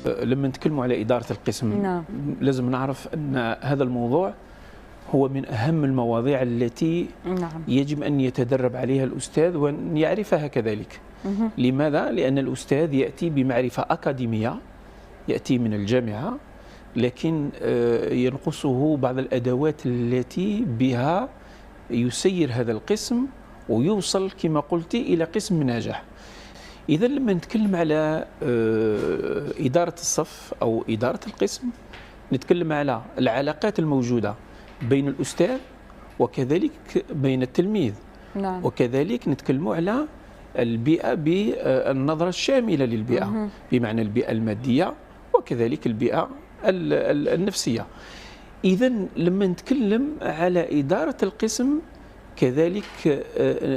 لما نتكلموا على إدارة القسم نعم. لازم نعرف أن هذا الموضوع هو من أهم المواضيع التي نعم. يجب أن يتدرب عليها الأستاذ وأن يعرفها كذلك. لماذا؟ لأن الأستاذ يأتي بمعرفة أكاديمية، يأتي من الجامعة، لكن ينقصه بعض الأدوات التي بها يسير هذا القسم ويوصل كما قلت إلى قسم ناجح. إذا لما نتكلم على إدارة الصف أو إدارة القسم نتكلم على العلاقات الموجودة بين الأستاذ وكذلك بين التلميذ. نعم. وكذلك نتكلم على البيئة بالنظرة الشاملة للبيئة، بمعنى البيئة المادية وكذلك البيئة النفسية. إذا لما نتكلم على إدارة القسم كذلك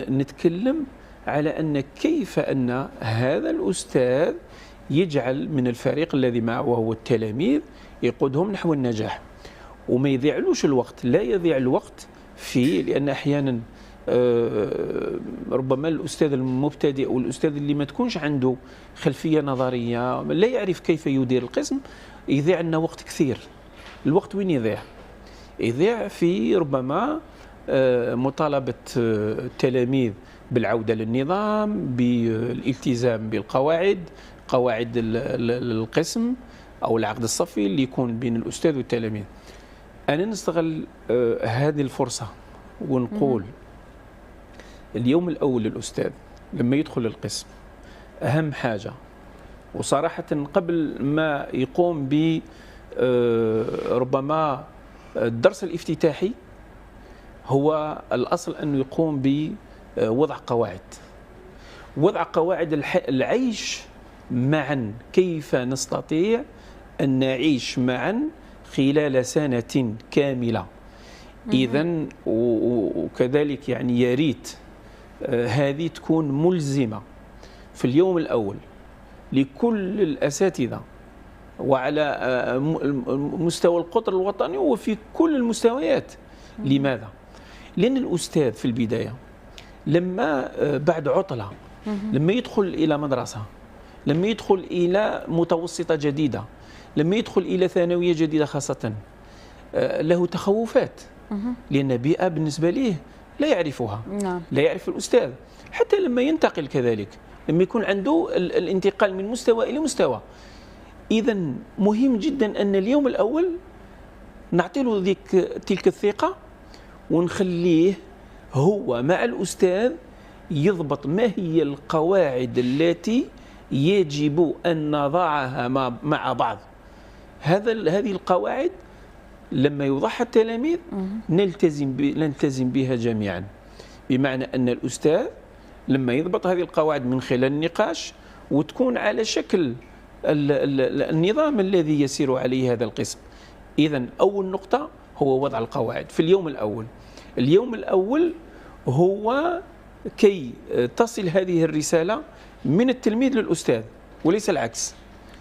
نتكلم على أن كيف أن هذا الأستاذ يجعل من الفريق الذي معه وهو التلاميذ يقودهم نحو النجاح وما يضيعلوش الوقت. لا يضيع الوقت فيه، لأن أحيانا ربما الأستاذ المبتدئ والأستاذ اللي ما تكونش عنده خلفية نظرية لا يعرف كيف يدير القسم يضيع لنا وقت كثير. الوقت وين يضيع؟ يضيع في ربما مطالبة التلاميذ بالعودة للنظام، بالالتزام بالقواعد، قواعد القسم أو العقد الصفي اللي يكون بين الأستاذ والتلاميذ. أنا نستغل هذه الفرصة ونقول اليوم الأول للأستاذ لما يدخل القسم أهم حاجة، وصراحة قبل ما يقوم ب ربما الدرس الافتتاحي هو الأصل أنه يقوم بوضع قواعد، وضع قواعد العيش معا، كيف نستطيع أن نعيش معا خلال سنة كاملة. إذن وكذلك يعني يا ريت هذه تكون ملزمة في اليوم الأول لكل الأساتذة وعلى مستوى القطر الوطني وفي كل المستويات. لماذا؟ لأن الأستاذ في البداية لما بعد عطلة لما يدخل إلى مدرسة، لما يدخل إلى متوسطة جديدة، لما يدخل إلى ثانوية جديدة خاصة له تخوفات، لأن بيئة بالنسبة له لا يعرفها. نعم. لا يعرف الأستاذ. حتى لما ينتقل كذلك، لما يكون عنده الانتقال من مستوى إلى مستوى. إذا مهم جدا أن اليوم الأول نعطي له تلك الثقة ونخليه هو مع الأستاذ يضبط ما هي القواعد التي يجب أن نضعها مع بعض. هذه القواعد لما يوضعها التلاميذ نلتزم بها جميعا، بمعنى أن الأستاذ لما يضبط هذه القواعد من خلال النقاش وتكون على شكل النظام الذي يسير عليه هذا القسم. إذن أول نقطة هو وضع القواعد في اليوم الأول. اليوم الأول هو كي تصل هذه الرسالة من التلميذ للأستاذ وليس العكس.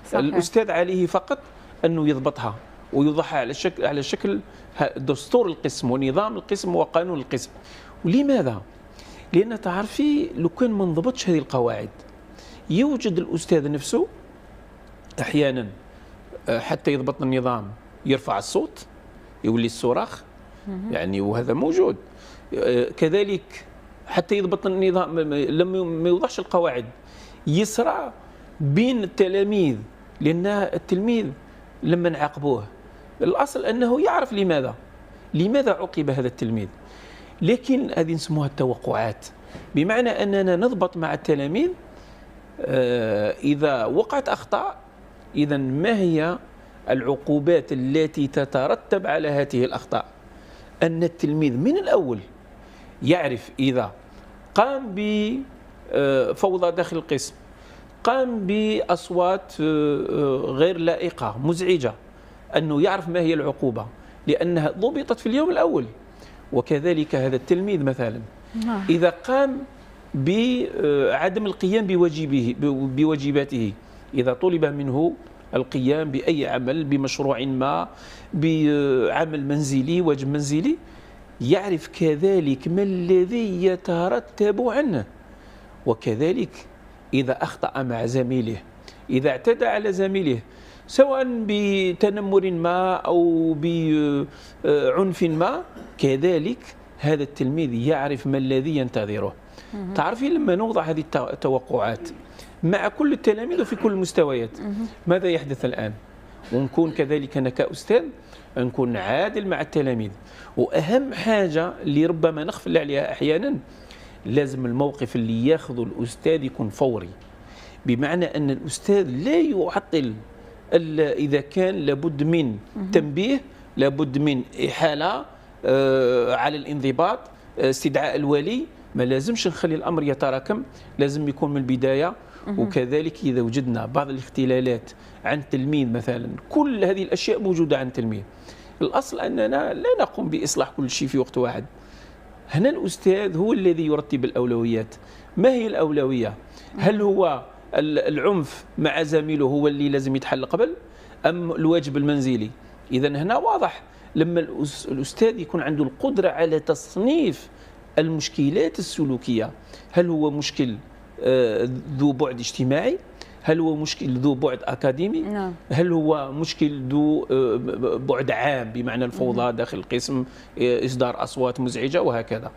صحيح. الأستاذ عليه فقط أنه يضبطها ويوضعها على شكل دستور القسم ونظام القسم وقانون القسم. ولماذا؟ لأن تعرفي لو كان ما انضبطش هذه القواعد يوجد الأستاذ نفسه أحيانا حتى يضبط النظام يرفع الصوت، يولي الصراخ يعني، وهذا موجود. كذلك حتى يضبط النظام لما ما يوضحش القواعد يسرع بين التلاميذ، لأن التلميذ لما نعاقبوه الأصل أنه يعرف لماذا عوقب هذا التلميذ. لكن هذه نسموها التوقعات، بمعنى أننا نضبط مع التلاميذ إذا وقعت أخطاء إذا ما هي العقوبات التي تترتب على هذه الأخطاء. أن التلميذ من الأول يعرف إذا قام بفوضى داخل القسم، قام بأصوات غير لائقة مزعجة، أنه يعرف ما هي العقوبة لأنها ضبطت في اليوم الأول. وكذلك هذا التلميذ مثلا إذا قام بعدم القيام بواجباته، إذا طلب منه القيام بأي عمل، بمشروع ما، بعمل منزلي، واجب منزلي، يعرف كذلك ما الذي يترتب عنه. وكذلك إذا أخطأ مع زميله، إذا اعتدى على زميله سواء بتنمر ما أو بعنف ما، كذلك هذا التلميذ يعرف ما الذي ينتظره. تعرفين لما نوضع هذه التوقعات مع كل التلاميذ وفي كل المستويات، ماذا يحدث الآن؟ ونكون كذلك أنا كأستاذ نكون عادل مع التلاميذ. وأهم حاجة اللي ربما نغفل عليها أحيانا، لازم الموقف اللي ياخذه الأستاذ يكون فوري، بمعنى أن الأستاذ لا يعطل إذا كان لابد من تنبيه، لابد من إحالة على الانضباط، استدعاء الولي. ما لازمش نخلي الأمر يتراكم، لازم يكون من البداية. وكذلك إذا وجدنا بعض الاختلالات عن التلميذ مثلا، كل هذه الأشياء موجودة عن التلميذ، الأصل أننا لا نقوم بإصلاح كل شيء في وقت واحد. هنا الأستاذ هو الذي يرتب الأولويات. ما هي الأولوية؟ هل هو العنف مع زميله هو اللي لازم يتحل قبل، أم الواجب المنزلي؟ إذا هنا واضح لما الأستاذ يكون عنده القدرة على تصنيف المشكلات السلوكية، هل هو مشكل ذو بعد اجتماعي؟ هل هو مشكل ذو بعد أكاديمي؟ نعم. هل هو مشكل ذو بعد عام بمعنى الفوضى داخل القسم، إصدار أصوات مزعجة وهكذا؟